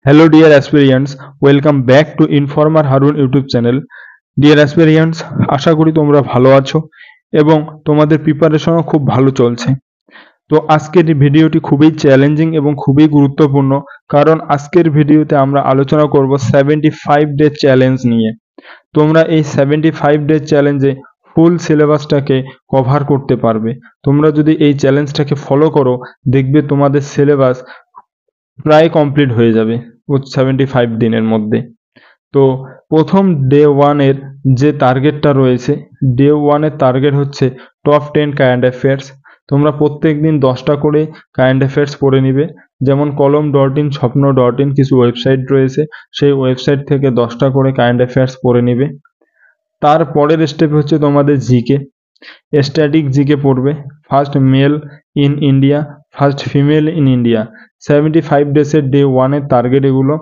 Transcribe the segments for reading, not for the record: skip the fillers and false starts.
Hello dear aspirants, welcome back to Informer Harun YouTube channel. Dear aspirants, আশা করি তোমরা ভালো আছো এবং তোমাদের প্রিপারেশনও খুব ভালো চলছে। তো আজকের এই ভিডিওটি খুবই চ্যালেঞ্জিং এবং খুবই গুরুত্বপূর্ণ, কারণ আজকের ভিডিওতে আমরা আলোচনা করব 75 ডে চ্যালেঞ্জ নিয়ে। তোমরা এই 75 ডে চ্যালেঞ্জে ফুল সিলেবাসটাকে কভার করতে পারবে। তোমরা যদি এই চ্যালেঞ্জটাকে ফলো করো, দেখবে তোমাদের সিলেবাস প্রায় কমপ্লিট হয়ে যাবে 75 দিনের মধ্যে। তো প্রথম ডে ওয়ানের যে টার্গেটটা রয়েছে, ডে ওয়ানের টার্গেট হচ্ছে টপ 10 কারেন্ট অ্যাফেয়ার্স। তোমরা প্রত্যেক দিন 10টা করে কারেন্ট অ্যাফেয়ার্স পড়ে নিবে। যেমন কলম.in, স্বপ্ন.in কিছু ওয়েবসাইট রয়েছে, সেই ওয়েবসাইট থেকে 10টা করে কারেন্ট অ্যাফেয়ার্স পড়ে নিবে। তারপরের স্টেপ হচ্ছে তোমাদের জিকে, স্ট্যাটিক জিকে পড়বে। First male in India, first female in India. 75 ডেসের ডে ওয়ানের টার্গেট এগুলো।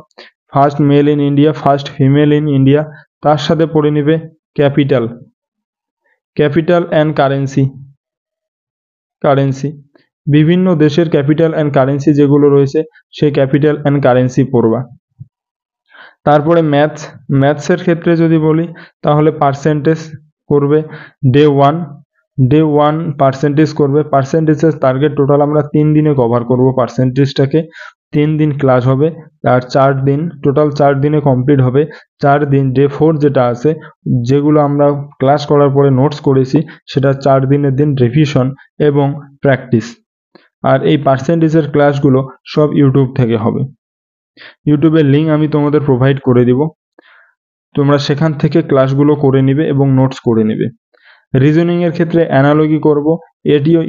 First male in India, first female in India. তার সাথে পড়ে নিবে ক্যাপিটাল অ্যান্ড কারেন্সি। বিভিন্ন দেশের ক্যাপিটাল অ্যান্ড কারেন্সি যেগুলো রয়েছে, সেই ক্যাপিটাল অ্যান্ড কারেন্সি পড়বা। তারপরে ম্যাথসের ক্ষেত্রে যদি বলি, তাহলে পার্সেন্টেজ করবে। ডে ওয়ান পার্সেন্টেজ করবে। পার্সেন্টেজের টার্গেট টোটাল আমরা 3 দিনে কভার করব পার্সেন্টেজটাকে। 3 দিন ক্লাস হবে আর 4 দিন, টোটাল 4 দিনে কমপ্লিট হবে। 4 দিন ডে 4 যেটা আছে, যেগুলো আমরা ক্লাস করার পরে নোটস করেছি, সেটা 4 দিনের দিন রিভিশন এবং প্র্যাকটিস। আর এই পার্সেন্টেজের ক্লাসগুলো সব ইউটিউব থেকে হবে। ইউটিউবের লিঙ্ক আমি তোমাদের প্রোভাইড করে দিব, তোমরা সেখান থেকে ক্লাসগুলো করে নিবে এবং নোটস করে নিবে। রিজনিং এর ক্ষেত্রে অ্যানালজি করব, এটিও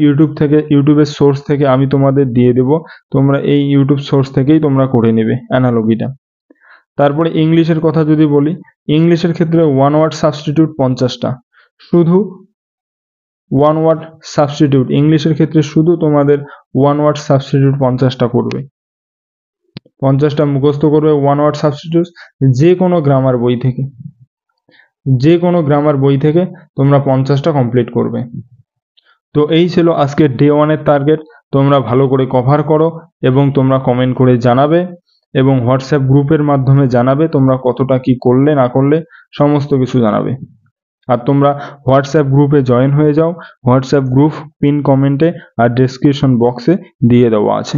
ইউটিউবের সোর্স থেকে আমি তোমাদের দিয়ে দেব, তোমরা এই ইউটিউব সোর্স থেকেই তোমরা করে নেবে অ্যানালজিটা। তারপরে ইংলিশের কথা যদি বলি, ইংলিশের ক্ষেত্রে ওয়ান ওয়ার্ড সাবস্টিটিউট 50টা, শুধু ওয়ান ওয়ার্ড সাবস্টিটিউট। ইংলিশের ক্ষেত্রে শুধু তোমাদের ওয়ান ওয়ার্ড সাবস্টিটিউট 50টা করবে। 50টা মুখস্থ করবে ওয়ান ওয়ার্ড সাবস্টিটিউট, যে কোনো গ্রামার বই থেকে তোমরা 50টা কমপ্লিট করবে। তো এই ছিল আজকের ডে ওয়ানের টার্গেট। তোমরা ভালো করে কভার করো এবং তোমরা কমেন্ট করে জানাবে এবং হোয়াটসঅ্যাপ গ্রুপের মাধ্যমে জানাবে তোমরা কতটা কি করলে না করলে, সমস্ত কিছু জানাবে। আর তোমরা হোয়াটসঅ্যাপ গ্রুপে জয়েন হয়ে যাও। হোয়াটসঅ্যাপ গ্রুপ পিন কমেন্টে আর ডেসক্রিপশন বক্সে দিয়ে দেওয়া আছে।